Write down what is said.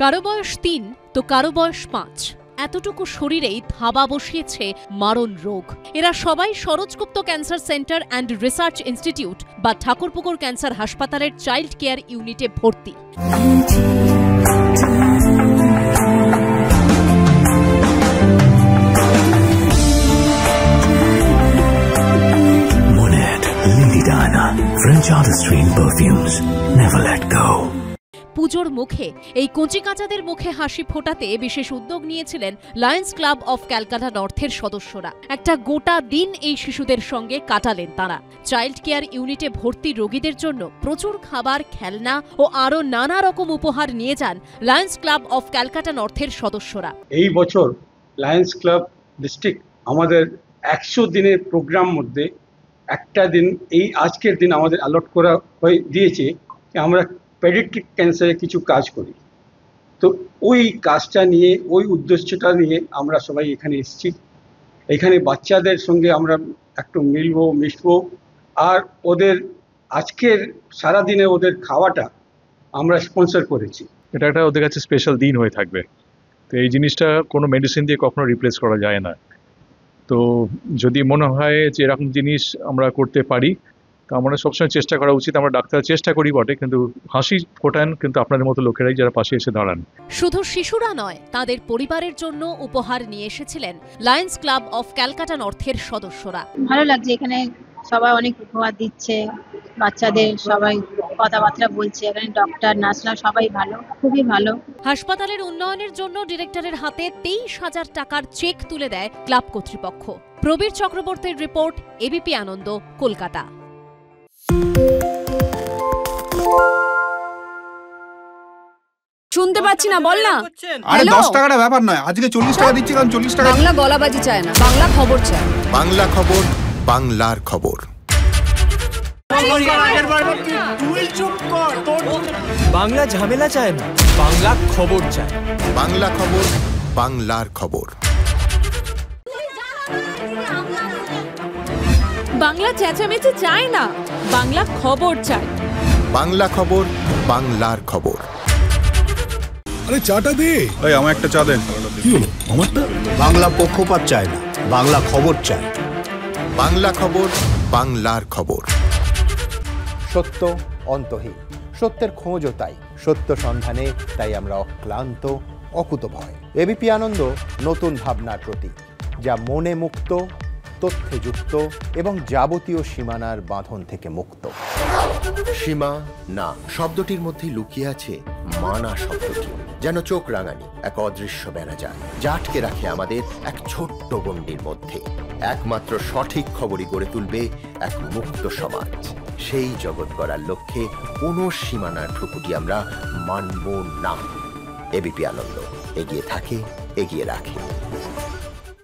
কারো বয়স ৩ তো কারো বয়স ৫। এতটুকু শরীরেই থাবা বসিয়েছে মারণ রোগ। এরা সবাই Saroj Gupta cancer centre and research institute বা ঠাকুরপুকুর ক্যান্সার হাসপাতালের চাইল্ড কেয়ার ইউনিটে ভর্তি। French artistry in perfumes. Never let go. পুজোর মুখে এই কচিকাঁচাদের মুখে হাসি ফোটাতে বিশেষ উদ্যোগ নিয়েছিলেন লায়ন্স ক্লাব অফ ক্যালকাটা নর্থের সদস্যরা। একটা গোটা দিন এই শিশুদের সঙ্গে কাটালেন তারা। চাইল্ড কেয়ার ইউনিটে ভর্তি রোগীদের জন্য প্রচুর খাবার, খেলনা ও আরও নানা রকম উপহার নিয়ে যান লায়ন্স ক্লাব অফ ক্যালকাটা নর্থের সদস্যরা। এই বছর লায়ন্স ক্লাব ডিস্ট্রিক্ট আমাদের 100 দিনের প্রোগ্রাম মধ্যে একটা দিন এই আজকের দিন আমাদের অ্যালট করা হয়ে দিয়েছে যে আমরা পেডিয়াট্রিক ক্যান্সারে কিছু কাজ করি। তো ওই কাজটা নিয়ে, ওই উদ্দেশ্যটা নিয়ে আমরা সবাই এখানে এসেছি। এখানে বাচ্চাদের সঙ্গে আমরা একটু মিশবো, আর ওদের আজকের সারাদিনে ওদের খাওয়াটা আমরা স্পন্সর করেছি। এটা একটা ওদের কাছে স্পেশাল দিন হয়ে থাকবে। তো এই জিনিসটা কোনো মেডিসিন দিয়ে কখনো রিপ্লেস করা যায় না। তো যদি মনে হয় যে এরকম জিনিস আমরা করতে পারি, তো আমরা সবসময় চেষ্টা করা উচিত। আমরা ডাক্তার চেষ্টা করি বটে, কিন্তু হাসি ফোটান কিন্তু আপনাদের মতো লোকেরাই, যারা পাশে এসে দাঁড়ান। শুধু শিশুরা নয়, তাদের পরিবারের জন্য উপহার নিয়ে এসেছিলেন লায়ন্স ক্লাব অফ ক্যালকাটা নর্থের সদস্যরা। ভালো লাগছে, এখানে সবাই অনেক উপহার দিচ্ছে, বাচ্চাদের সবাই কথাবার্তা বলছে, এখানে ডক্টর নার্সরা সবাই ভালো, খুবই ভালো। হাসপাতালের উন্নয়নের জন্য ডিরেক্টরের হাতে 23,000 টাকার চেক তুলে দেয় ক্লাব কর্তৃপক্ষ। প্রবীর চক্রবর্তীর রিপোর্ট, এবিপি আনন্দ, কলকাতা। শুনতে পাচ্ছি না, বল না। আরে 10 টাকাটা ব্যাপার নয়, আজকে 40 টাকা দিচ্ছি, কারণ 40 টাকা। বাংলা গলাবাজি চায় না, বাংলা খবর চায়। বাংলা খবর, বাংলার খবর। বাংলা ঝামেলা চায় না, বাংলা খবর চায়। বাংলা খবর, বাংলার খবর। বাংলা চেঁচামেচি চায় না, বাংলা খবর চায়। বাংলা খবর, বাংলার খবর। আরে চাটা দে। এই আমার একটা চা দেন। কি হলো আমারটা? বাংলা পক্ষপাত চায় না, বাংলা খবর চায়। বাংলা খবর, বাংলার খবর। সত্য অন্তহীন, সত্যের খোঁজও তাই, সত্য সন্ধানে তাই আমরা অক্লান্ত, অকুতভয়। এবিপি আনন্দ নতুন ভাবনার প্রতীক, যা মনে মুক্ত, তথ্যে যুক্ত এবং যাবতীয় সীমানার বাঁধন থেকে মুক্ত। সীমা না শব্দটির মধ্যে লুকিয়ে আছে মানা শব্দটি, যেন চোখ রাঙানি এক অদৃশ্য বেড়াজাল, যা আটকে রাখে আমাদের এক ছোট্ট গণ্ডির মধ্যে। একমাত্র সঠিক খবরই গড়ে তুলবে এক মুক্ত সমাজ। সেই জগৎ গড়ার লক্ষ্যে কোনো সীমানার ঠুকুটি আমরা মানব না। এবিপি আনন্দ এগিয়ে থাকে, এগিয়ে রাখে।